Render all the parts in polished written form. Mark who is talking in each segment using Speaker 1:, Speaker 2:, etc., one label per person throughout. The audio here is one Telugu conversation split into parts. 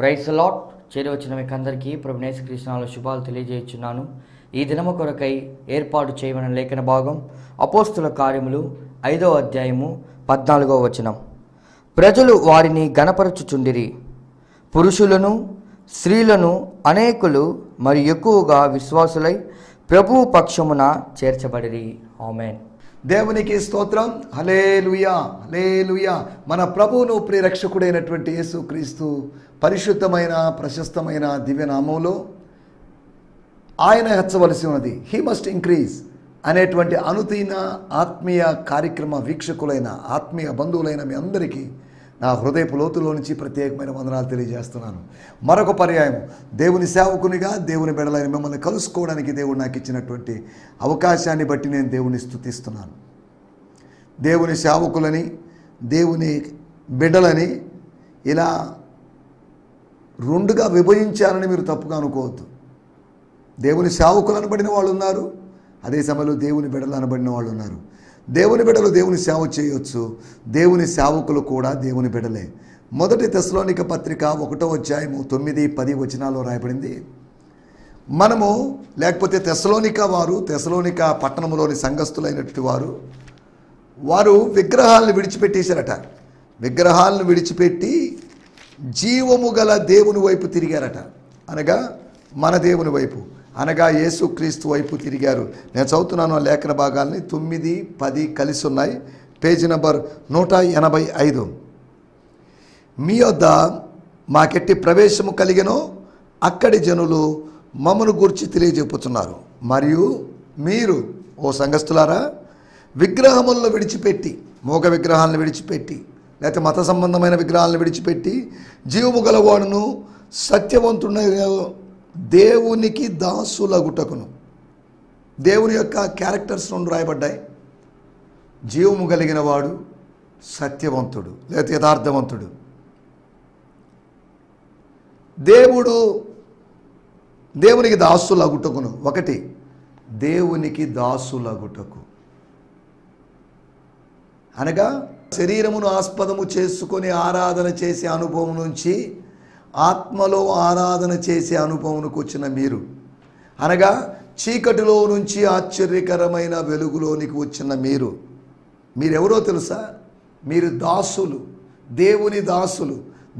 Speaker 1: Praise the lord. చేరి వచ్చిన మీకు అందరికీ ప్రభువైన యేసుక్రీస్తు నామములో శుభాలు తెలియజేయుచున్నాను. ఈ దినము కొరకై ఏర్పాటు చేయబడిన లేఖన భాగం అపోస్తుల కార్యములు 5వ అధ్యాయము 14వ వచనం. ప్రజలు వారిని గణపరచుచుండిరి. పురుషులను స్త్రీలను అనేకులు మరి ఎక్కువగా విశ్వాసులై ప్రభువు పక్షమున చేర్చబడిరి. ఆమేన్.
Speaker 2: దేవునికి స్తోత్రం. హల్లెలూయా, హల్లెలూయా. మన ప్రభువును ప్రియరక్షకుడైనటువంటి యేసుక్రీస్తు పరిశుద్ధమైన ప్రశస్తమైన దివ్యనామంలో ఆయన హెచ్చవలసి ఉన్నది. హీ మస్ట్ ఇంక్రీజ్ అనేటువంటి అనుదీన ఆత్మీయ కార్యక్రమ వీక్షకులైన ఆత్మీయ బంధువులైన మీ అందరికీ నా హృదయపు లోతులో నుంచి ప్రత్యేకమైన వందనాలు తెలియజేస్తున్నాను. మరొక పర్యాయం దేవుని సేవకునిగా దేవుని బిడ్డలైన మిమ్మల్ని కలుసుకోవడానికి దేవుడు నాకు ఇచ్చినటువంటి అవకాశాన్ని బట్టి నేను దేవుని స్తుతిస్తున్నాను. దేవుని సేవకులని దేవుని బిడ్డలని ఇలా రెండుగా విభజించాలని మీరు తప్పుగా అనుకోవద్దు. దేవుని సేవకులు అనబడిన వాళ్ళు ఉన్నారు, అదే సమయంలో దేవుని బిడ్డలు అనబడిన వాళ్ళు ఉన్నారు. దేవుని బిడ్డలు దేవుని సేవ చేయొచ్చు, దేవుని సేవకులు కూడా దేవుని బిడ్డలే. మొదటి తెస్సలోనిక పత్రిక 1వ అధ్యాయము 9-10 వచనాల్లో రాయబడింది. మనము లేకపోతే తెస్సలోనిక పట్టణంలోని సంఘస్థులైనటువంటి వారు విగ్రహాలను విడిచిపెట్టేశారట. విగ్రహాలను విడిచిపెట్టి జీవము గల దేవుని వైపు తిరిగారట. అనగా మన దేవుని వైపు, అనగా యేసుక్రీస్తు వైపు తిరిగారు. నేను చదువుతున్నాను ఆ లేఖన భాగాల్ని. 9-10 కలిసి ఉన్నాయి. Page number 185. మీ యొద్ద మాకెట్టి ప్రవేశము కలిగెనో అక్కడి జనులు మమ్మను గూర్చి తెలియజెప్పుతున్నారు. మరియు మీరు ఓ సంఘస్థులారా విగ్రహములను విడిచిపెట్టి, మోగ విగ్రహాలను విడిచిపెట్టి, లేకపోతే మత సంబంధమైన విగ్రహాలను విడిచిపెట్టి జీవము గలవాడును సత్యవంతుడైన దేవునికి దాసులగుటకును. దేవుని యొక్క క్యారెక్టర్స్ రెండు రాయబడ్డాయి. జీవము కలిగిన వాడు, సత్యవంతుడు లేకపోతే యథార్థవంతుడు. దేవునికి దాసులగుటకును. ఒకటి, దేవునికి దాసులగుటకు అనగా శరీరమును ఆస్పదము చేసుకొని ఆరాధన చేసే అనుభవం నుంచి ఆత్మలో ఆరాధన చేసే అనుభవంకు వచ్చిన మీరు, అనగా చీకటిలో నుంచి ఆశ్చర్యకరమైన వెలుగులోనికి వచ్చిన మీరెవరో తెలుసా? మీరు దాసులు, దేవుని దాసులు,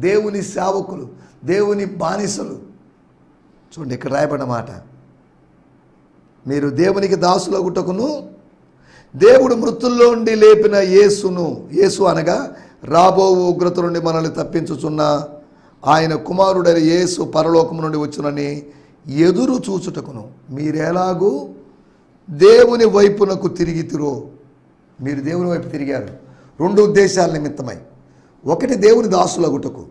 Speaker 2: దేవుని సేవకులు, దేవుని బానిసలు. చూడండి ఇక్కడ రాయబడిన మాట. మీరు దేవునికి దాసులగుటకును దేవుడు మృతుల్లో నుండి లేపిన యేసు అనగా రాబో ఉగ్రత నుండి మనల్ని తప్పించుచున్న ఆయన కుమారుడైన యేసు పరలోకము నుండి వచ్చునని ఎదురు చూచుటకును. మీరెలాగూ దేవుని వైపునకు తిరిగితిరో. మీరు దేవుని వైపు తిరిగారు 2 ఉద్దేశాల నిమిత్తమై. ఒకటి, దేవుని దాసులగుటకు.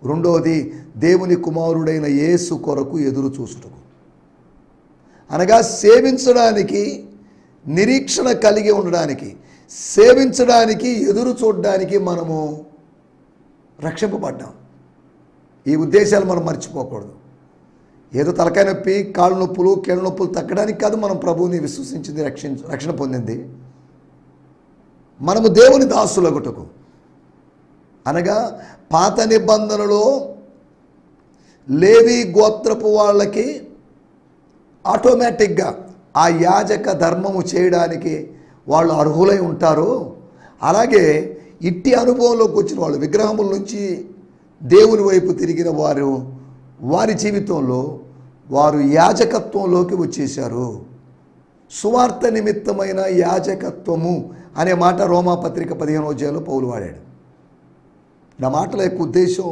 Speaker 2: రెండవది, దేవుని కుమారుడైన యేసు కొరకు ఎదురు చూచుటకు. అనగా సేవించడానికి, నిరీక్షణ కలిగి ఉండడానికి, సేవించడానికి, ఎదురు చూడడానికి మనము రక్షింపబడ్డాం. ఈ ఉద్దేశాలు మనం మర్చిపోకూడదు. ఏదో తలకాయ నొప్పి, కాళ్ళు నొప్పులు, కీళ్ళ నొప్పులు తగ్గడానికి కాదు మనం ప్రభువుని విశ్వసించింది, రక్షణ పొందింది. మనము దేవుని దాసులగుటకు. అనగా పాత నిబంధనలో లేవి గోత్రపు వాళ్ళకి ఆటోమేటిక్గా ఆ యాజక ధర్మము చేయడానికి వాళ్ళు అర్హులై ఉంటారు. అలాగే ఇట్టి అనుభవంలోకి వచ్చిన వాళ్ళు, విగ్రహముల నుంచి దేవుని వైపు తిరిగిన వారి జీవితంలో వారు యాజకత్వంలోకి వచ్చేశారు. సువార్త నిమిత్తమైన యాజకత్వము అనే మాట రోమాపత్రిక 15వ అధ్యాయంలో పౌలు వాడాడు. నా మాటల యొక్క ఉద్దేశం,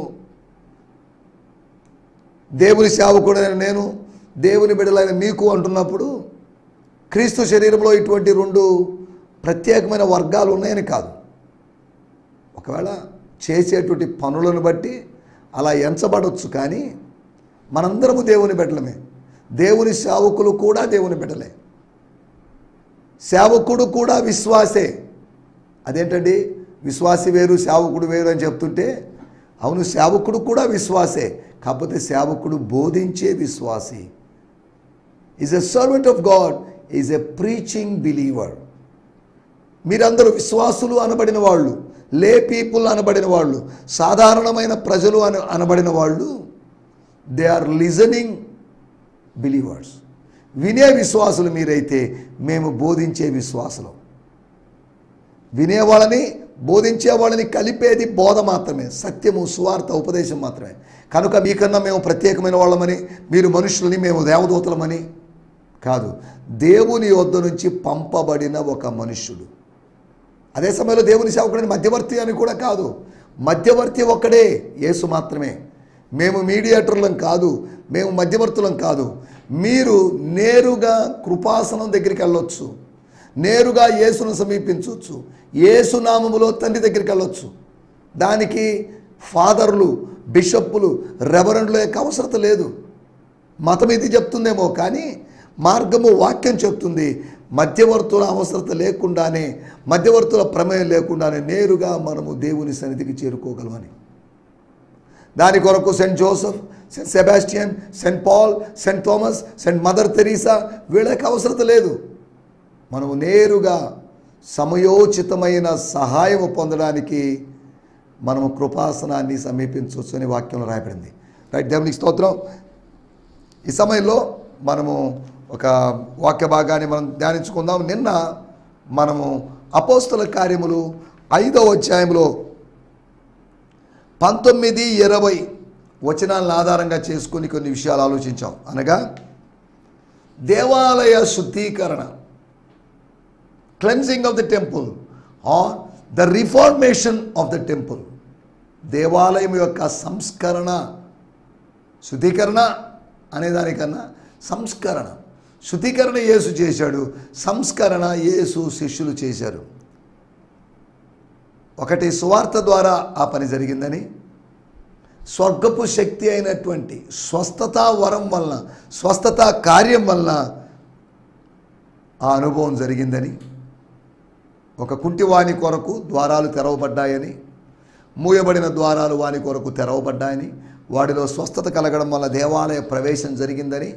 Speaker 2: దేవుని సేవకుడైన నేను, దేవుని బిడ్డలైన మీకు అంటున్నప్పుడు క్రీస్తు శరీరంలో ఇటువంటి 2 ప్రత్యేకమైన వర్గాలు ఉన్నాయని కాదు. ఒకవేళ చేసేటువంటి పనులను బట్టి అలా ఎంచబడవచ్చు, కానీ మనందరము దేవుని బిడ్డలమే. దేవుని సేవకులు కూడా దేవుని బిడ్డలే. సేవకుడు కూడా విశ్వాసే. అదేంటండి, విశ్వాసి వేరు సేవకుడు వేరు అని చెప్తుంటే, అవును, సేవకుడు కూడా విశ్వాసే. కాకపోతే సేవకుడు బోధించే విశ్వాసి. Is a servant of God, is a preaching believer. మీరందరూ విశ్వాసులు అనబడిన వాళ్ళు, లే పీపుల్ అనబడిన వాళ్ళు, సాధారణమైన ప్రజలు అనబడిన వాళ్ళు, దే ఆర్ లిజనింగ్ బిలీవర్స్. వినే విశ్వాసులు మీరైతే మేము బోధించే విశ్వాసులు. వినేవాళ్ళని బోధించే వాళ్ళని కలిపేది బోధ మాత్రమే, సత్యము, సువార్త, ఉపదేశం మాత్రమే. కనుక మీకన్నా మేము ప్రత్యేకమైన వాళ్ళమని, మీరు మనుషులని, మేము దేవదూతలమని కాదు. దేవుని యొద్ద నుంచి పంపబడిన ఒక మనుష్యుడు. అదే సమయంలో దేవుని సేవకుడిని మధ్యవర్తి అని కూడా కాదు. మధ్యవర్తి ఒక్కడే, యేసు మాత్రమే. మేము మీడియేటర్లం కాదు, మేము మధ్యవర్తులం కాదు. మీరు నేరుగా కృపాసనం దగ్గరికి వెళ్ళొచ్చు, నేరుగా యేసును సమీపించవచ్చు, యేసు నామములో తండ్రి దగ్గరికి వెళ్ళొచ్చు. దానికి ఫాదర్లు, బిషప్పులు, రెవరెండ్ల యొక్క అవసరం లేదు. మతం ఇది చెప్తుందేమో కానీ మార్గము వాక్యం చెప్తుంది. మధ్యవర్తుల అవసరత లేకుండానే, మధ్యవర్తుల ప్రమేయం లేకుండానే నేరుగా మనము దేవుని సన్నిధికి చేరుకోగలమని. దాని కొరకు Saint Joseph, Saint Sebastian, Saint Paul, Saint Thomas, Saint Mother Teresa వీళ్ళకి అవసరత లేదు. మనము నేరుగా సమయోచితమైన సహాయం పొందడానికి మనము కృపాసనాన్ని సమీపించవచ్చు అని వాక్యంలో రాయబడింది. రైట్, దేవునికి స్తోత్రం. ఈ సమయంలో మనము ఒక వాక్య భాగాన్ని మనం ధ్యానించుకుందాం. నిన్న మనము అపోస్తల కార్యములు 5వ అధ్యాయంలో 19-20 వచనాలను ఆధారంగా చేసుకుని కొన్ని విషయాలు ఆలోచించాం. అనగా దేవాలయ శుద్ధీకరణ, cleansing of the temple or the reformation of the temple. దేవాలయం యొక్క సంస్కరణ, శుద్ధీకరణ అనేదానికన్నా సంస్కరణ. శుద్ధీకరణ యేసు చేశాడు, సంస్కరణ యేసు శిష్యులు చేశారు. ఒకటి సువార్త ద్వారా ఆ పని జరిగిందని, స్వర్గపు శక్తి అయినటువంటి స్వస్థత వరం వలన, స్వస్థత కార్యం వలన ఆ అనుభవం జరిగిందని, ఒక కుంటివాని కొరకు ద్వారాలు తెరవబడ్డాయని, మూయబడిన ద్వారాలు వాని కొరకు తెరవబడ్డాయని, వాడిలో స్వస్థత కలగడం వల్ల దేవాలయ ప్రవేశం జరిగిందని,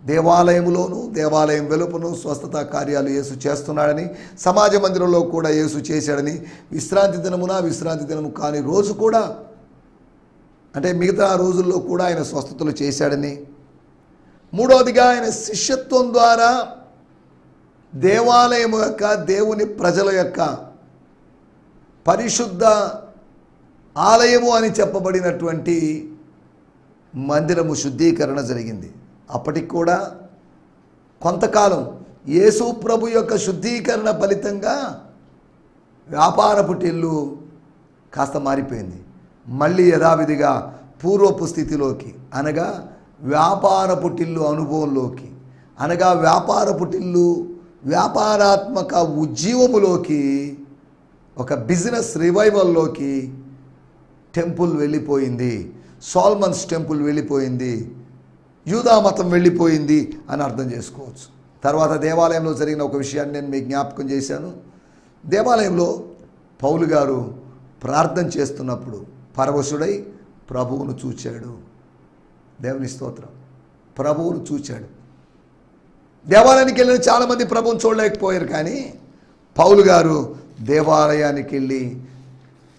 Speaker 2: దేవాలయంలోనూ దేవాలయం వెలుపును స్వస్థత కార్యాలు యేసు చేస్తున్నాడని, సమాజ మందిరంలో కూడా యేసు చేశాడని, విశ్రాంతి దినము కాని రోజు కూడా, అంటే మిగతా రోజుల్లో కూడా ఆయన స్వస్థతలు చేశాడని, మూడవదిగా ఆయన శిష్యత్వం ద్వారా దేవాలయం యొక్క, దేవుని ప్రజల యొక్క పరిశుద్ధ ఆలయము అని చెప్పబడినటువంటి మందిరము శుద్ధీకరణ జరిగింది. అప్పటికి కూడా కొంతకాలం యేసు ప్రభు యొక్క శుద్ధీకరణ ఫలితంగా వ్యాపారపు టిల్లు కాస్త మారిపోయింది. మళ్ళీ యథావిధిగా పూర్వపు స్థితిలోకి, అనగా వ్యాపారపు టిల్లు అనుభవంలోకి, అనగా వ్యాపారపు టిల్లు వ్యాపారాత్మక ఉజ్జీవములోకి, ఒక బిజినెస్ రివైవల్లోకి టెంపుల్ వెళ్ళిపోయింది. సోల్మన్స్ టెంపుల్ వెళ్ళిపోయింది, యూదా మతం వెళ్ళిపోయింది అని అర్థం చేసుకోవచ్చు. తర్వాత దేవాలయంలో జరిగిన ఒక విషయాన్ని నేను మీకు జ్ఞాపకం చేశాను. దేవాలయంలో పౌలు గారు ప్రార్థన చేస్తున్నప్పుడు పరవశుడై ప్రభువును చూచాడు. దేవుని స్తోత్రం. ప్రభువును చూచాడు. దేవాలయానికి వెళ్ళిన చాలామంది ప్రభువును చూడలేకపోయారు, కానీ పౌలు గారు దేవాలయానికి వెళ్ళి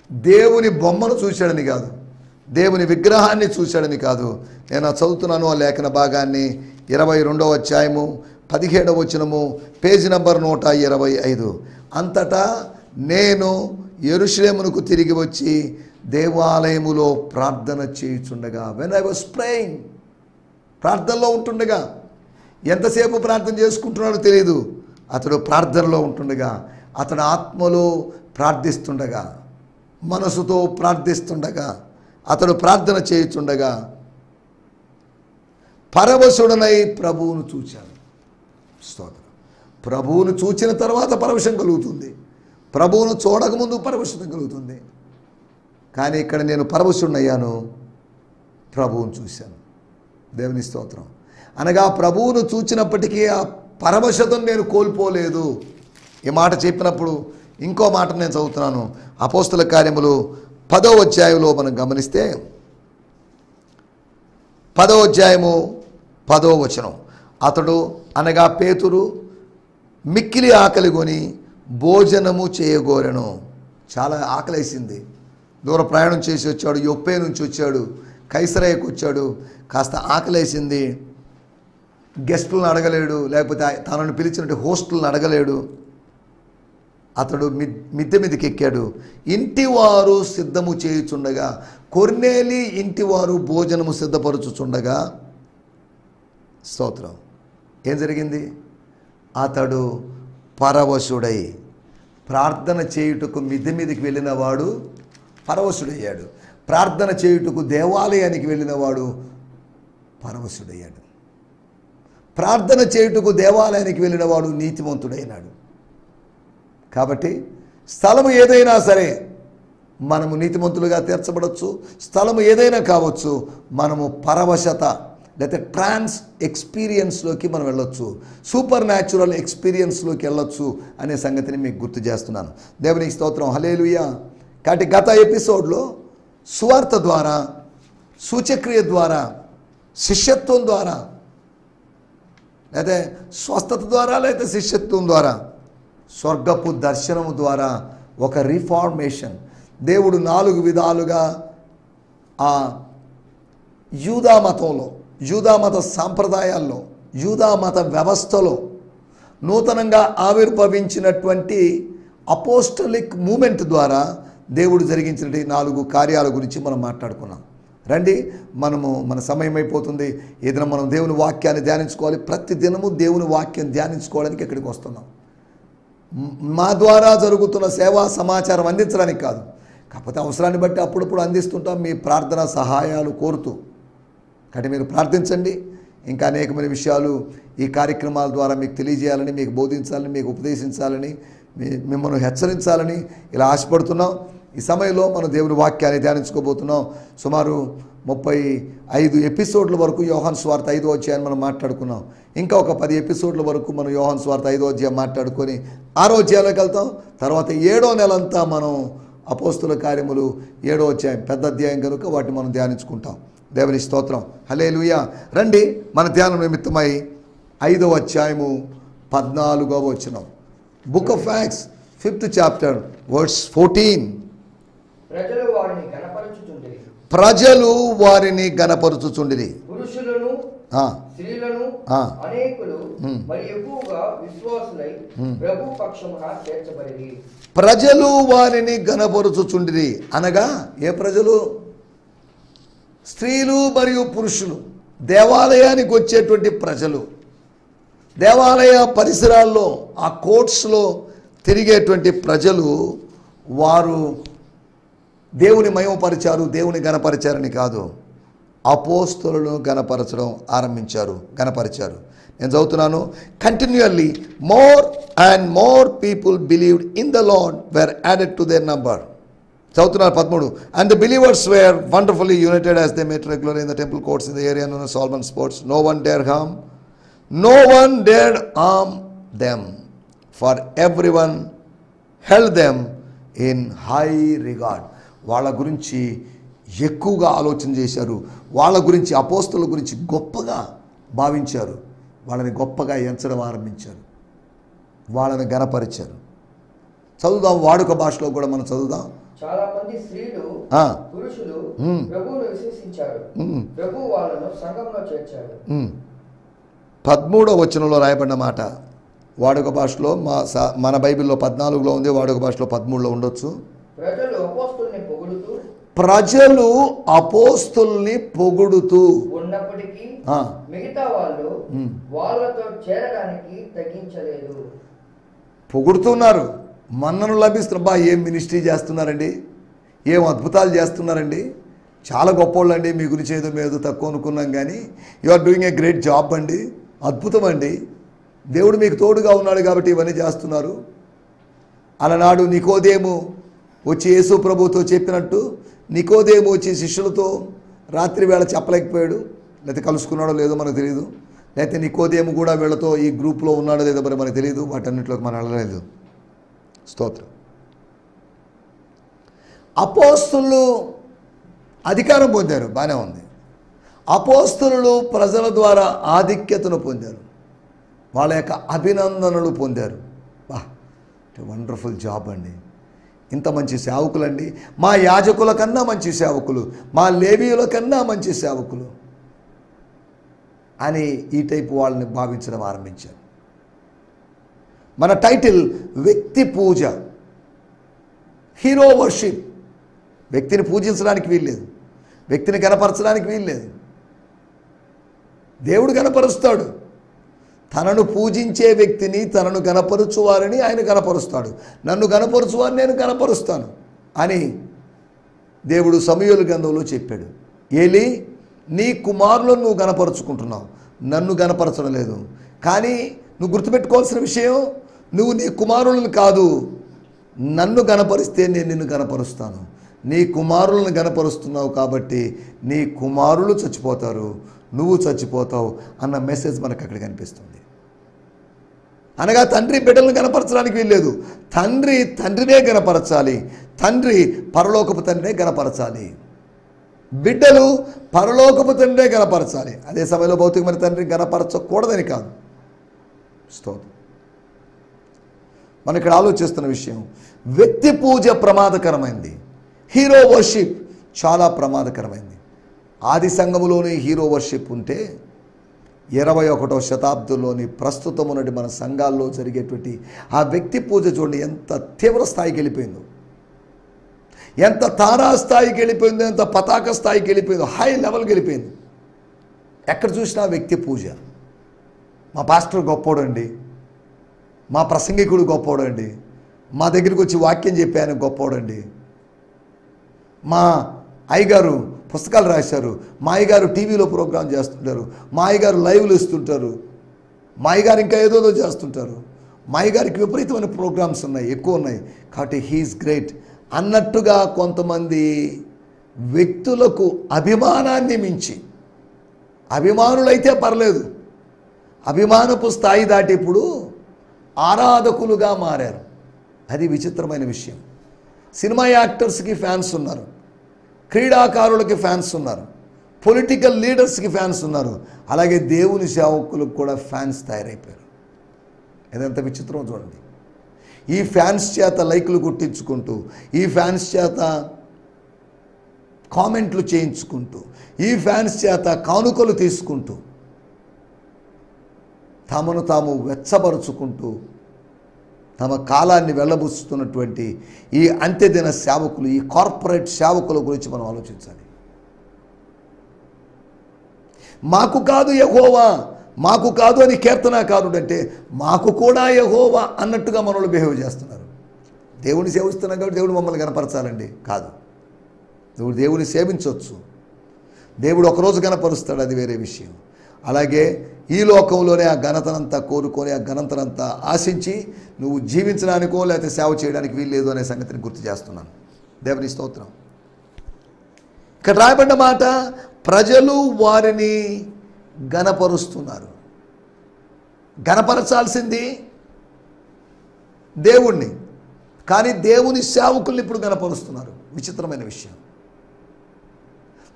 Speaker 2: దేవుని బొమ్మను చూశాడని కాదు, దేవుని విగ్రహాన్ని చూశాడని కాదు. నేను చదువుతున్నాను ఆ లేఖన భాగాన్ని, 22వ అధ్యాయము 17వ వచనము, పేజీ నంబర్ 125. అంతటా నేను యెరూషలేమునకు తిరిగి వచ్చి దేవాలయములో ప్రార్థన చేయుచుండగా, వెన్ ఐ వాస్ ప్రేయింగ్, ప్రార్థనలో ఉంటుండగా, ఎంతసేపు ప్రార్థన చేసుకుంటున్నాడో తెలియదు, అతడు ప్రార్థనలో ఉంటుండగా, అతడు ఆత్మలో ప్రార్థిస్తుండగా, మనసుతో ప్రార్థిస్తుండగా, అతడు ప్రార్థన చేయుచుండగా పరవశుడనై ప్రభువును చూచాడు. స్తోత్రం. ప్రభువును చూచిన తర్వాత పరవశం కలుగుతుంది, ప్రభువును చూడకముందు పరవశం కలుగుతుంది. కానీ ఇక్కడ నేను పరవశుడనయ్యాను, ప్రభువును చూశాను. దేవుని స్తోత్రం. అనగా ప్రభువును చూచినప్పటికీ ఆ పరవశతను నేను కోల్పోలేదు. ఈ మాట చెప్పినప్పుడు ఇంకో మాట నేను చదువుతున్నాను. అపోస్తల కార్యములు 10వ అధ్యాయంలో మనం గమనిస్తే 10వ అధ్యాయము 10వ వచనం, అతడు అనగా పేతురు మిక్కిలి ఆకలిగొని భోజనము చేయగోరెను. చాలా ఆకలేసింది. దూర ప్రయాణం చేసి వచ్చాడు, యొప్పే నుంచి వచ్చాడు, కైసరయ్యకు వచ్చాడు. కాస్త ఆకలేసింది. గెస్టులను అడగలేడు, లేకపోతే తనను పిలిచినట్టు హోస్టులను అడగలేడు. అతడు మిద్దె మీదకి ఎక్కాడు. ఇంటివారు సిద్ధము చేయుచుండగా, కొర్నేలి ఇంటివారు భోజనము సిద్ధపరచుచుండగా, స్తోత్రం, ఏం జరిగింది? అతడు పరవశుడై ప్రార్థన చేయుటకు మిద్దె మీదకి వెళ్ళిన వాడు పరవశుడయ్యాడు. ప్రార్థన చేయుటకు దేవాలయానికి వెళ్ళిన వాడు పరవశుడయ్యాడు. ప్రార్థన చేయుటకు దేవాలయానికి వెళ్ళిన వాడు నీతిమంతుడైనాడు. కాబట్టి స్థలము ఏదైనా సరే మనము నీతిమంతులుగా తీర్చబడవచ్చు. స్థలము ఏదైనా కావచ్చు, మనము పరవశత లేకపోతే ట్రాన్స్ ఎక్స్పీరియన్స్లోకి మనం వెళ్ళొచ్చు, సూపర్ న్యాచురల్ ఎక్స్పీరియన్స్లోకి వెళ్ళొచ్చు అనే సంగతిని మీకు గుర్తు చేస్తున్నాను. దేవునికి స్తోత్రం, హల్లెలూయా. కాబట్టి గత ఎపిసోడ్లో సువార్త ద్వారా, సూచక్రియ ద్వారా, శిష్యత్వం ద్వారా, లేకపోతే స్వస్థత ద్వారా, లేకపోతే శిష్యత్వం ద్వారా, స్వర్గపు దర్శనము ద్వారా ఒక రిఫార్మేషన్ దేవుడు 4 విధాలుగా ఆ యూదా మతంలో, యూదా మత సాంప్రదాయాల్లో, యూదా మత వ్యవస్థలో నూతనంగా ఆవిర్భవించినటువంటి అపోస్టలిక్ మూమెంట్ ద్వారా దేవుడు జరిగించినటువంటి 4 కార్యాల గురించి మనం మాట్లాడుకున్నాం. రండి, మనము మన సమయం అయిపోతుంది. ఏదైనా మనం దేవుని వాక్యాన్ని ధ్యానించుకోవాలి. ప్రతి దినము దేవుని వాక్యం ధ్యానించుకోవడానికి ఇక్కడికి వస్తున్నాం. మా ద్వారా జరుగుతున్న సేవా సమాచారం అందించడానికి కాదు, కాకపోతే అవసరాన్ని బట్టి అప్పుడప్పుడు అందిస్తుంటాం మీ ప్రార్థన సహాయాలు కోరుతూ. కాబట్టి మీరు ప్రార్థించండి. ఇంకా అనేకమైన విషయాలు ఈ కార్యక్రమాల ద్వారా మీకు తెలియజేయాలని, మీకు బోధించాలని, మీకు ఉపదేశించాలని, మిమ్మల్ని హెచ్చరించాలని ఇలా ఆశపడుతున్నాం. ఈ సమయంలో మనం దేవుని వాక్యాన్ని ధ్యానించుకోబోతున్నాం. సుమారు 35 ఎపిసోడ్ల వరకు యోహాను సువార్త 5వ అధ్యాయాన్ని మనం మాట్లాడుకున్నాం. ఇంకా ఒక 10 ఎపిసోడ్ల వరకు మనం యోహాను సువార్త 5వ అధ్యాయం మాట్లాడుకొని 6వ అధ్యాయంలోకి వెళ్తాం. తర్వాత 7వ నెలంతా మనం అపోస్తుల కార్యములు 7వ అధ్యాయం, పెద్ద అధ్యాయం కనుక వాటిని మనం ధ్యానించుకుంటాం. దేవుని స్తోత్రం, హల్లెలూయా. రండి, మన ధ్యానం నిమిత్తమై 5వ అధ్యాయము 14వ వచనం, book of Acts 5th chapter verse 14. ప్రజలు వారిని గణపరుచుచుండిరి.
Speaker 1: పురుషులను స్త్రీలను అనేకులు మరి ఎక్కువగా విశ్వాసులై ప్రభు పక్షమున చేర్చబడిరి.
Speaker 2: ప్రజలు వారిని గణపరుచుచుండిరి అనగా ఏ ప్రజలు? స్త్రీలు మరియు పురుషులు, దేవాలయానికి వచ్చేటువంటి ప్రజలు, దేవాలయ పరిసరాల్లో ఆ కోర్ట్స్లో తిరిగేటువంటి ప్రజలు, వారు దేవుని మహిమపరిచారు, దేవుని గణపరిచారని కాదు, అపోస్తలులను గణపరచడం ఆరంభించారు, గణపరిచారు. నేను చదువుతున్నాను. Continually more and more people believed in the Lord were added to their number. చదువుతున్నారు 13. And the believers were wonderfully united as they met regular in the temple courts in the area known as Solomon's Porch. No one dared harm them, for everyone held them in high regard. వాళ్ళ గురించి ఎక్కువగా ఆలోచన చేశారు. వాళ్ళ గురించి, అపోస్తలుల గురించి గొప్పగా భావించారు. వాళ్ళని గొప్పగా ఎంచడం ఆరంభించారు. వాళ్ళని గణపరిచారు. చదువుదాం, వాడుక భాషలో కూడా మనం చదువుదాం.
Speaker 1: చాలా మంది స్త్రీలు పురుషులు ప్రభువును విశ్వసించారు. ప్రభువు వాళ్ళను సంఘంలో చేర్చారు.
Speaker 2: 13వ వచనంలో రాయబడిన మాట వాడుక భాషలో, మన బైబిల్లో 14లో ఉంది, వాడుక భాషలో 13లో ఉండొచ్చు. ప్రజలు అపోస్తుల్ని పొగుడుతూ
Speaker 1: ఉన్నప్పటికీ మిగతా వాళ్ళు వాళ్ళతో చేరడానికి తగ్గించలేదు.
Speaker 2: పొగుడుతున్నారు, మన్నను లభిస్తున్నా. ఏం మినిస్ట్రీ చేస్తున్నారండి, ఏం అద్భుతాలు చేస్తున్నారండి, చాలా గొప్పోళ్ళు అండి, మీ గురించి ఏదో మేము తక్కువ అనుకున్నాం, కానీ you are doing a great job అండి, అద్భుతం అండి, దేవుడు మీకు తోడుగా ఉన్నాడు కాబట్టి ఇవన్నీ చేస్తున్నారు. అలనాడు నికోదేము వచ్చి యేసు ప్రభుతో చెప్పినట్టు, నికోదేము వచ్చి శిష్యులతో రాత్రి వేళ చెప్పలేకపోయాడు, లేకపోతే కలుసుకున్నాడో లేదో మనకు తెలియదు, లేకపోతే నికోదేము కూడా వీళ్ళతో ఈ గ్రూప్లో ఉన్నాడో లేదో మరి మనకు తెలియదు. వాటన్నిటిలోకి మనం వెళ్ళలేదు. స్తోత్రం. అపోస్తలులు అధికారం పొందారు, బాగానే ఉంది. అపోస్తలులు ప్రజల ద్వారా ఆధిక్యతను పొందారు, వాళ్ళ యొక్క అభినందనలు పొందారు. వండర్ఫుల్ జాబ్ అండి. ఇంత మంచి సేవకులండి, మా యాజకుల కన్నా మంచి సేవకులు, మా లేవీయుల కన్నా మంచి సేవకులు అని ఈ టైపు వాళ్ళని భావించడం ఆరంభించారు. మన టైటిల్ వ్యక్తి పూజ, హీరో వర్షిప్. వ్యక్తిని పూజించడానికి వీల్లేదు, వ్యక్తిని గణపరచడానికి వీల్లేదు. దేవుడు గణపరుస్తాడు, తనను పూజించే వ్యక్తిని, తనను గణపరుచువారిని ఆయన గణపరుస్తాడు. నన్ను గణపరుచువారిని నేను గణపరుస్తాను అని దేవుడు సమూయేలు గ్రంథంలో చెప్పాడు. ఏలీ, నీ కుమారులను నువ్వు గణపరుచుకుంటున్నావు, నన్ను గణపరచడం లేదు. కానీ నువ్వు గుర్తుపెట్టుకోవాల్సిన విషయం, నువ్వు నీ కుమారులను కాదు, నన్ను గణపరిస్తే నేను నిన్ను గణపరుస్తాను. నీ కుమారులను గణపరుస్తున్నావు కాబట్టి నీ కుమారులు చచ్చిపోతారు, నువ్వు చచ్చిపోతావు అన్న మెసేజ్ మనకు అక్కడ కనిపిస్తుంది. అనగా తండ్రి బిడ్డలను గణపరచడానికి వీల్లేదు, తండ్రి తండ్రినే గణపరచాలి, తండ్రి పరలోకపు తండ్రినే గణపరచాలి, బిడ్డలు పరలోకపు తండ్రినే గణపరచాలి. అదే సమయంలో భౌతికమైన తండ్రిని గణపరచకూడదని కాదు. స్తోత్రం. మనం ఇక్కడ ఆలోచిస్తున్న విషయం, వ్యక్తి పూజ ప్రమాదకరమైంది, హీరో వర్షిప్ చాలా ప్రమాదకరమైంది. ఆది సంఘములోని హీరో వర్షిప్ ఉంటే 21వ శతాబ్దంలోని ప్రస్తుతం ఉన్నటి మన సంఘాల్లో జరిగేటువంటి ఆ వ్యక్తి పూజ చూడండి ఎంత తీవ్ర స్థాయికి వెళ్ళిపోయిందో, ఎంత తారా స్థాయికి వెళ్ళిపోయిందో, ఎంత పతాక స్థాయికి వెళ్ళిపోయిందో, హై లెవెల్కి వెళ్ళిపోయింది. ఎక్కడ చూసినా వ్యక్తి పూజ. మా పాస్టర్ గొప్పోడండి, మా ప్రసంగికుడు గొప్పోడండి, మా దగ్గరికి వచ్చి వాక్యం చెప్పి ఆయన గొప్పోడండి, మా అయ్యగారు పుస్తకాలు రాశారు, మా అయ్యగారు టీవీలో ప్రోగ్రాం చేస్తుంటారు, మా అయ్యగారు లైవ్లు ఇస్తుంటారు, మా అయ్యగారు ఇంకా ఏదోదో చేస్తుంటారు, మా అయ్యగారికి విపరీతమైన ప్రోగ్రామ్స్ ఉన్నాయి, ఎక్కువ ఉన్నాయి, కాబట్టి హీఈస్ గ్రేట్ అన్నట్టుగా కొంతమంది వ్యక్తులకు అభిమానాన్ని మించి, అభిమానులైతే పర్లేదు, అభిమానపు స్థాయి దాటి ఇప్పుడు ఆరాధకులుగా మారారు. అది విచిత్రమైన విషయం. సినిమా యాక్టర్స్కి ఫ్యాన్స్ ఉన్నారు, క్రీడాకారులకి ఫ్యాన్స్ ఉన్నారు, పొలిటికల్ లీడర్స్కి ఫ్యాన్స్ ఉన్నారు, అలాగే దేవుని సేవకులకు కూడా ఫ్యాన్స్ తయారైపోయారు. ఇదంత విచిత్రం చూడండి. ఈ ఫ్యాన్స్ చేత లైకులు కొట్టించుకుంటూ, ఈ ఫ్యాన్స్ చేత కామెంట్లు చేయించుకుంటూ, ఈ ఫ్యాన్స్ చేత కానుకలు తీసుకుంటూ, తమను తాము వెచ్చబరుచుకుంటూ తమ కాలాన్ని వెళ్ళబుస్తున్నటువంటి ఈ అంత్యదిన సేవకులు, ఈ కార్పొరేట్ సేవకుల గురించి మనం ఆలోచించాలి. మాకు కాదు యెహోవా, మాకు కాదు అని కీర్తనాకారుడు అంటే మాకు కూడా యెహోవా అన్నట్టుగా మనల్ని బిహేవ్ చేస్తున్నారు. దేవుని సేవిస్తున్నాం కాబట్టి దేవుడు మమ్మల్ని కనపరచాలండి కాదు. నువ్వు దేవుని సేవించవచ్చు, దేవుడు ఒకరోజు కనపరుస్తాడు, అది వేరే విషయం. అలాగే ఈ లోకంలోనే ఆ ఘనతనంతా కోరుకొని, ఆ ఘనతనంతా ఆశించి నువ్వు జీవించడానికో లేకపోతే సేవ చేయడానికి వీల్లేదు అనే సంగతిని గుర్తు చేస్తున్నాను. దేవుని స్తోత్రం. ఇక్కడ రాయబడిన మాట, ప్రజలు వారిని గణపరుస్తున్నారు. గణపరచాల్సింది దేవుణ్ణి, కానీ దేవుని సేవకుల్ని ఇప్పుడు గణపరుస్తున్నారు. విచిత్రమైన విషయం.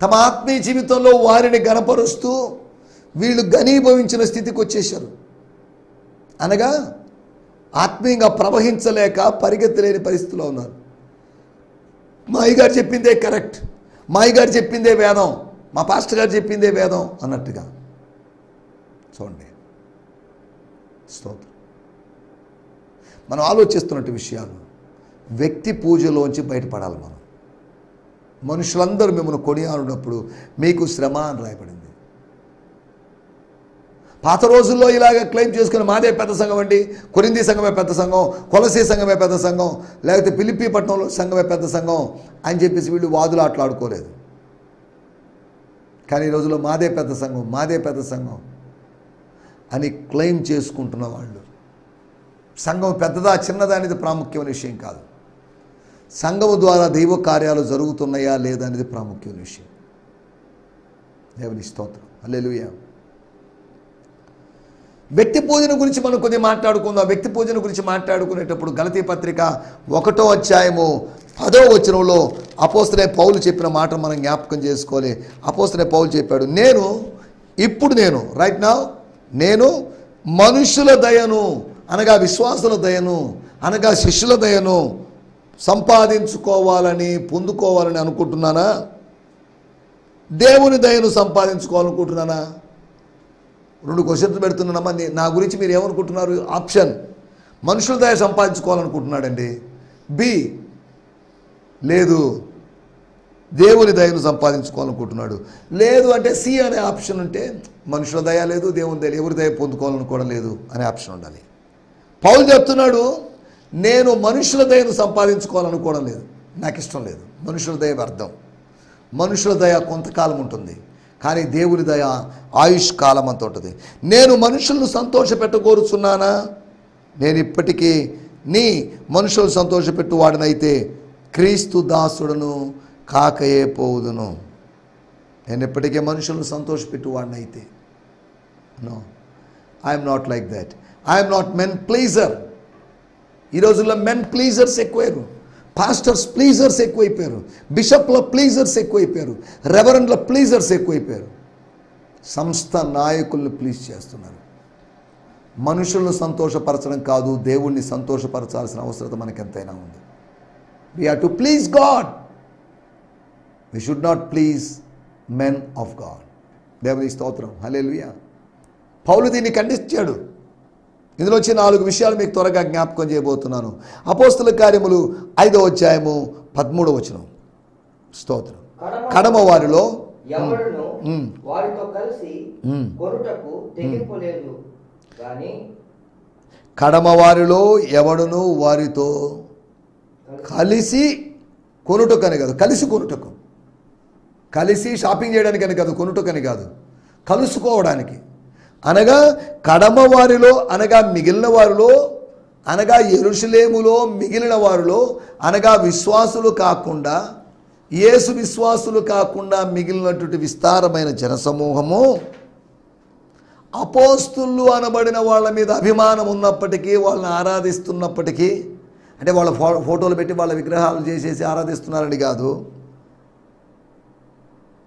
Speaker 2: తమ ఆత్మీయ జీవితంలో వారిని గణపరుస్తూ వీళ్ళు ఘనీభవించిన స్థితికి వచ్చేశారు. అనగా ఆత్మీయంగా ప్రవహించలేక పరిగెత్తలేని పరిస్థితిలో ఉన్నారు. మా అయ్యగారు చెప్పిందే కరెక్ట్, మా అయ్యగారు చెప్పిందే వేదం, మా పాస్టర్ గారు చెప్పిందే వేదం అన్నట్టుగా. చూడండి, స్తోత్రం. మనం ఆలోచిస్తున్నట్టు విషయాలు వ్యక్తి పూజలోంచి బయటపడాలి. మనం మనుషులందరూ మిమ్మల్ని కొనియాడినప్పుడు మీకు శ్రమ అని రాయబడింది. పాత రోజుల్లో ఇలాగ క్లెయిమ్ చేసుకుని మాదే పెద్ద సంఘం అండి, కొరింథీ సంఘమే పెద్ద సంఘం, కొలసీ సంఘమే పెద్ద సంఘం, లేకపోతే ఫిలిప్పీ పట్టణంలో సంఘమే పెద్ద సంఘం అని చెప్పేసి వీళ్ళు వాదులు ఆటలాడుకోలేదు. కానీ ఈ రోజుల్లో మాదే పెద్ద సంఘం, మాదే పెద్ద సంఘం అని క్లెయిమ్ చేసుకుంటున్న వాళ్ళు, సంఘం పెద్దదా చిన్నదా అనేది ప్రాముఖ్యమైన విషయం కాదు, సంఘము ద్వారా దైవ కార్యాలు జరుగుతున్నాయా లేదా అనేది ప్రాముఖ్యమైన విషయం. దేవుని స్తోత్రం, హల్లెలూయా. వ్యక్తి పూజన గురించి మనం కొద్దిగా మాట్లాడుకుందాం. వ్యక్తి పూజన గురించి మాట్లాడుకునేటప్పుడు గలతీ పత్రిక 1వ అధ్యాయము 10వ వచనంలో అపోస్తలుడైన పౌలు చెప్పిన మాట మనం జ్ఞాపకం చేసుకోవాలి. అపోస్తలుడైన పౌలు చెప్పాడు, నేను రైట్ నౌ నేను మనుషుల దయను అనగా విశ్వాసుల దయను అనగా శిష్యుల దయను సంపాదించుకోవాలని పొందుకోవాలని అనుకుంటున్నానా, దేవుని దయను సంపాదించుకోవాలనుకుంటున్నానా? 2 క్వశ్చన్స్ పెడుతున్నానమ్మా. నా గురించి మీరు ఏమనుకుంటున్నారు? ఆప్షన్ మనుషుల దయ సంపాదించుకోవాలనుకుంటున్నాడండి. బి లేదు దేవుని దయను సంపాదించుకోవాలనుకుంటున్నాడు. లేదు అంటే సి అనే ఆప్షన్ ఉంటే మనుషుల దయ లేదు, దేవుని దయ, ఎవరి దయ పొందుకోవాలనుకోవడం లేదు అనే ఆప్షన్ ఉండాలి. పౌలు చెప్తున్నాడు, నేను మనుషుల దయను సంపాదించుకోవాలనుకోవడం లేదు, నాకు ఇష్టం లేదు. మనుషుల దయ వ్యర్థం. మనుషుల దయ కొంతకాలం ఉంటుంది, కానీ దేవుని దయ ఆయుష్ కాలం అంత ఉంటుంది. నేను మనుషులను సంతోషపెట్టగోరుచున్నానా? నేను ఇప్పటికీ నీ మనుషులను సంతోషపెట్టువాడినైతే క్రీస్తు దాసుడును కాకయే పోవుదును. నేను ఇప్పటికే మనుషులను సంతోషపెట్టువాడినైతే, no, I'm not like that. I'm not men pleaser. ఈ రోజుల్లో మెన్ ప్లీజర్స్ ఎక్కువయ్యారు, పాస్టర్స్ ప్లీజర్స్ ఎక్కువైపోయారు, బిషప్ల ప్లీజర్స్ ఎక్కువైపోయారు, రెవరెండ్ల ప్లీజర్స్ ఎక్కువైపోయారు. సంస్థ నాయకుల్ని ప్లీజ్ చేస్తున్నారు. మనుషులను సంతోషపరచడం కాదు, దేవుణ్ణి సంతోషపరచాల్సిన అవసరత మనకు ఎంతైనా ఉంది. We have to please God. We should not please men of God. దేవుని స్తోత్రం, హల్లెలూయా. పౌలు దీన్ని ఖండించాడు. ఇందులో వచ్చి 4 విషయాలు మీకు త్వరగా జ్ఞాపకం చేయబోతున్నాను. అపోస్తల కార్యములు 5వ అధ్యాయము 13వ వచనం. స్తోత్రం. కడమ వారిలో
Speaker 1: ఎవడును వారితో కలిసి కొనుటకు తెగింపు లేదు గాని,
Speaker 2: కడమ వారిలో ఎవడును వారితో కలిసి కొనుటకని కాదు, కలిసి కొనుటకు, కలిసి షాపింగ్ చేయడానికని కాదు, కొనుటకని కాదు, కలుసుకోవడానికి. అనగా కడమ వారిలో అనగా మిగిలిన వారిలో, అనగా యెరూషలేములో మిగిలిన వారిలో, అనగా విశ్వాసులు కాకుండా, యేసు విశ్వాసులు కాకుండా మిగిలినటువంటి విస్తారమైన జనసమూహము అపోస్తులు అనబడిన వాళ్ళ మీద అభిమానం ఉన్నప్పటికీ, వాళ్ళని ఆరాధిస్తున్నప్పటికీ, అంటే వాళ్ళ ఫోటోలు పెట్టి వాళ్ళ విగ్రహాలు చేసేసి ఆరాధిస్తున్నారని కాదు,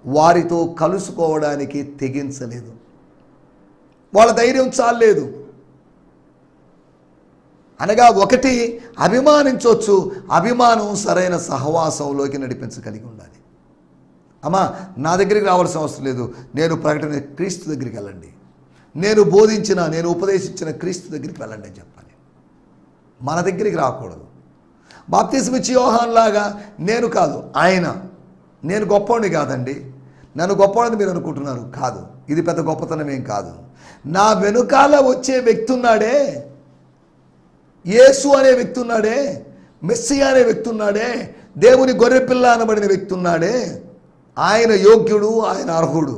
Speaker 2: వారితో కలుసుకోవడానికి తెగించలేదు. వాళ్ళ ధైర్యం చాలలేదు. అనగా ఒకటి అభిమానించవచ్చు, అభిమానం సరైన సహవాసంలోకి నడిపించగలిగి ఉండాలి. అమ్మా, నా దగ్గరికి రావాల్సిన అవసరం లేదు, నేను ప్రకటన క్రీస్తు దగ్గరికి వెళ్ళండి, నేను బోధించిన, నేను ఉపదేశించిన క్రీస్తు దగ్గరికి వెళ్ళండి అని చెప్పాలి. మన దగ్గరికి రాకూడదు. బాప్తిస్మిచ్చి యోహాన్ లాగా నేను కాదు, ఆయన, నేను గొప్పవాడిని కాదండి, నన్ను గొప్పవాడిని మీరు అనుకుంటున్నారు, కాదు, ఇది పెద్ద గొప్పతనం ఏం కాదు. నా వెనుకాల వచ్చే వ్యక్తి ఉన్నాడే, యేసు అనే వ్యక్తి ఉన్నాడే, మెస్సియా అనే వ్యక్తి ఉన్నాడే, దేవుని గొర్రెపిల్ల అనబడిన వ్యక్తి ఉన్నాడే, ఆయన యోగ్యుడు, ఆయన అర్హుడు.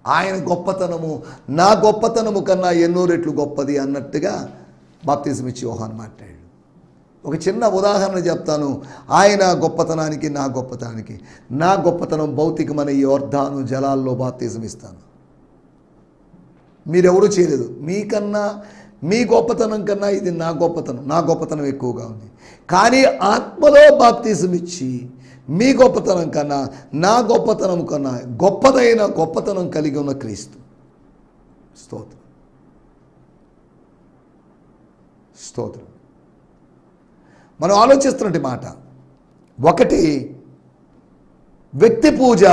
Speaker 2: ఆయన గొప్పతనము నా గొప్పతనము కన్నా ఎన్నో రెట్లు గొప్పది అన్నట్టుగా బాప్తిస్మిచ్చి యోహాన్ మాట్లాడాడు. ఒక చిన్న ఉదాహరణ చెప్తాను. ఆయన గొప్పతనానికి నా గొప్పతనానికి, నా గొప్పతనం భౌతికమైన యోర్దాను జలాల్లో బాప్తిజం ఇస్తాను. మీరెవరూ చేయలేదు. మీకన్నా, మీ గొప్పతనం కన్నా ఇది నా గొప్పతనం ఎక్కువగా ఉంది. కానీ ఆత్మలో బాప్తిజం ఇచ్చి మీ గొప్పతనం కన్నా, నా గొప్పతనం కన్నా గొప్పదైన గొప్పతనం కలిగి ఉన్న క్రీస్తు. స్తోత్రం, స్తోత్రం. మనం ఆలోచిస్తున్నట్టు మాట, ఒకటి వ్యక్తి పూజ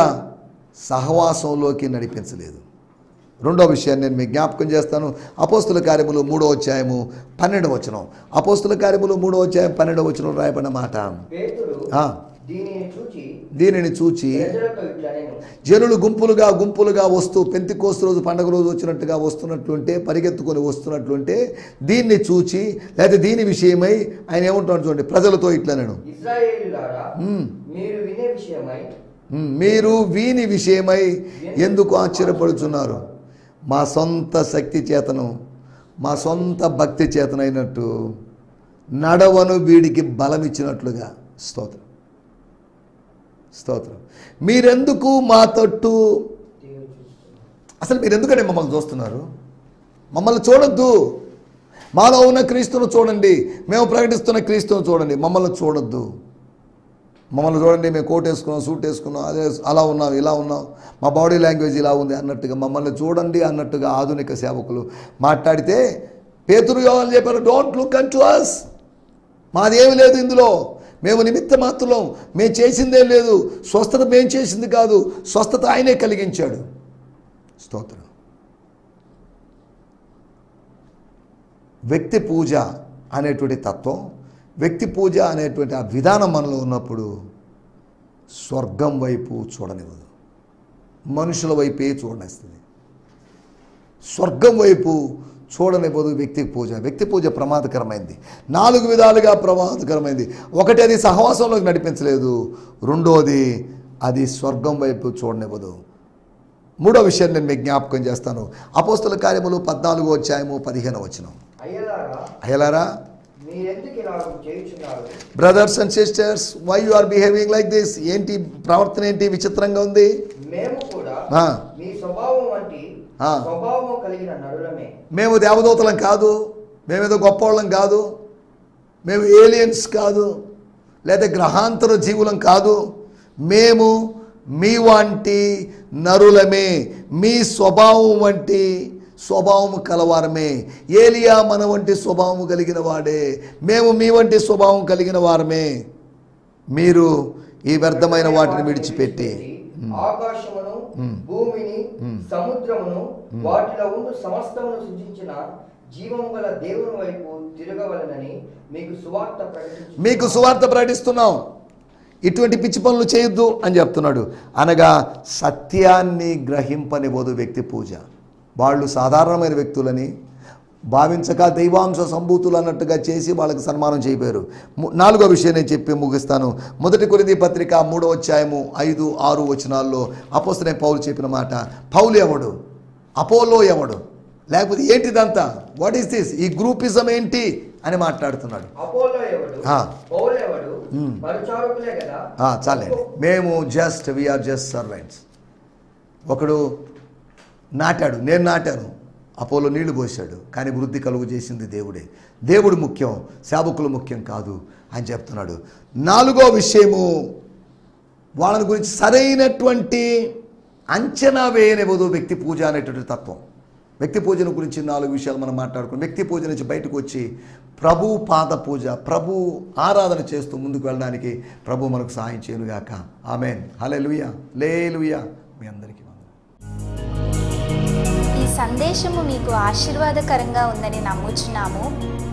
Speaker 2: సహవాసంలోకి నడిపించలేదు. రెండో విషయాన్ని నేను మీకు జ్ఞాపకం చేస్తాను. అపోస్తుల కార్యములు 3వ అధ్యాయము 12వ వచనం. అపోస్తుల కార్యములు 3వ అధ్యాయం 12వ వచనం రాయబడిన మాట, దీనిని చూచి జనులు గుంపులుగా వస్తూ పెంతెకోస్తు రోజు పండగ రోజు వచ్చినట్టుగా వస్తున్నట్లుంటే, పరిగెత్తుకొని వస్తున్నట్లుంటే, దీన్ని చూచి లేదా దీని విషయమై ఆయన ఏమంటున్నాడు చూడండి, ప్రజలతో ఇట్లా, నేను మీరు వీని విషయమై ఎందుకు ఆశ్చర్యపడుచున్నారు? మా సొంత శక్తి చేతను, మా సొంత భక్తి చేతనైనట్టు నడవను వీడికి బలం ఇచ్చినట్లుగా. స్తోత్రం, స్తోత్రం. మీరెందుకు మా తట్టు, అసలు మీరు ఎందుకంటే మమ్మల్ని చూస్తున్నారు? మమ్మల్ని చూడొద్దు. మాలో ఉన్న క్రీస్తును చూడండి, మేము ప్రకటిస్తున్న క్రీస్తును చూడండి, మమ్మల్ని చూడొద్దు. మమ్మల్ని చూడండి, మేము కోట్ వేసుకున్నాం, సూట్ వేసుకున్నాం, అదే అలా ఉన్నాం, ఇలా ఉన్నాం, మా బాడీ లాంగ్వేజ్ ఇలా ఉంది అన్నట్టుగా మమ్మల్ని చూడండి అన్నట్టుగా ఆధునిక సేవకులు మాట్లాడితే పేతురు యోహాను చెప్పారు, don't look unto us, మాదేమి లేదు ఇందులో, మేము నిమిత్త మాత్రం, మేము చేసిందేం లేదు, స్వస్థత మేము చేసింది కాదు, స్వస్థత ఆయనే కలిగించాడు. స్తోత్రం. వ్యక్తి పూజ అనేటువంటి తత్వం, వ్యక్తి పూజ అనేటువంటి ఆ విధానం మనలో ఉన్నప్పుడు స్వర్గం వైపు చూడనివ్వదు, మనుషుల వైపే చూడనిస్తుంది. స్వర్గం వైపు చూడనివ్వదు వ్యక్తి పూజ. వ్యక్తి పూజ ప్రమాదకరమైంది, 4 విధాలుగా ప్రమాదకరమైంది. ఒకటి, అది సహవాసంలోకి నడిపించలేదు. రెండోది, అది స్వర్గం వైపు చూడనివ్వదు. మూడో విషయాన్ని నేను మీకు జ్ఞాపకం చేస్తాను. అపోస్తల కార్యములు 14వ అధ్యాయము 15వ వచనం. అయ్యలారా, brothers and sisters, why you are behaving like this? ఏంటి ప్రవర్తన, ఏంటి విచిత్రంగా ఉంది? మేము దేవదూతలం కాదు, మేమేదో గొప్పవాళ్ళం కాదు, మేము ఏలియన్స్ కాదు, లేదా గ్రహాంతర జీవులం కాదు, మేము మీ వంటి నరులమే, మీ స్వభావం వంటి స్వభావము కలవారమే. ఏలియా మన వంటి స్వభావము కలిగిన వాడే, మేము మీ వంటి స్వభావం కలిగిన వారమే. మీరు ఈ వ్యర్థమైన వాటిని విడిచిపెట్టి
Speaker 1: ఆకాశమును, భూమిని, సముద్రమును, వాటిలో ఉండు సమస్తమును సృజించిన జీవము గల దేవుని వైపు తిరగవలెనని మీకు సువార్త ప్రకటిస్తున్నాం. ఇటువంటి పిచ్చి పనులు చేయొద్దు అని చెప్తున్నాడు. అనగా సత్యాన్ని గ్రహింపనివ్వదు వ్యక్తి పూజ. వాళ్ళు సాధారణమైన వ్యక్తులని భావించక దైవాంశ సంభూతులు అన్నట్టుగా చేసి వాళ్ళకి సన్మానం చేయబోయారు. 4వ విషయం నేను చెప్పి ముగిస్తాను. 1 కొరింథీ పత్రిక 3వ అధ్యాయము 5, 6 వచనాల్లో అపోస్తలుడైన పౌలు చెప్పిన మాట, పౌలు ఎవడు, అపోలో ఎవడు, లేకపోతే ఏంటిదంతా, వాట్ ఈస్ దిస్, ఈ గ్రూపిజం ఏంటి అని మాట్లాడుతున్నాడు. చాలండి, మేము వీఆర్ జస్ట్ సర్వెంట్స్. ఒకడు నాటాడు, నేను నాటాను, అపోలో నీళ్లు పోశాడు, కానీ వృద్ధి కలుగు చేసింది దేవుడే. దేవుడు ముఖ్యం, సేవకులు ముఖ్యం కాదు అని చెప్తున్నాడు. 4వ విషయము, వాళ్ళని గురించి సరైనటువంటి అంచనా వేయనివ్వదు వ్యక్తి పూజ అనేటువంటి తత్వం. వ్యక్తి పూజను గురించి 4 విషయాలు మనం మాట్లాడుకున్నాం. వ్యక్తి పూజ నుంచి బయటకు వచ్చి ప్రభు పాద పూజ, ప్రభు ఆరాధన చేస్తూ ముందుకు వెళ్ళడానికి ప్రభు మనకు సహాయం చేయనుగాక. ఆమేన్. హల్లెలూయా, హల్లెలూయా. మీ అందరికీ
Speaker 3: ఈ సందేశము మీకు ఆశీర్వాదకరంగా ఉందని నమ్ముచున్నాము.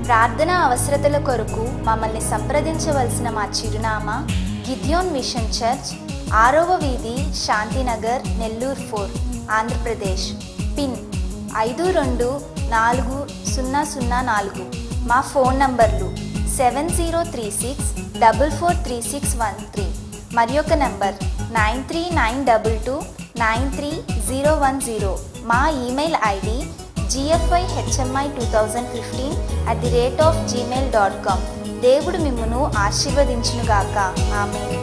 Speaker 3: ప్రార్థన అవసరతల కొరకు మమ్మల్ని సంప్రదించవలసిన మా చిరునామా గిద్యోన్ మిషన్ చర్చ్, 6వ వీధి, శాంతినగర్, నెల్లూరు 4, ఆంధ్రప్రదేశ్. పిన్ 524004. మా ఫోన్ నంబర్లు 7036443613 మరి ఒక నంబర్ 9392293010. మా ఈమెయిల్ ఐడి gfihmi2015@gmail.com. దేవుడు మిమ్మును ఆశీర్వదించునుగాక. ఆమేన్.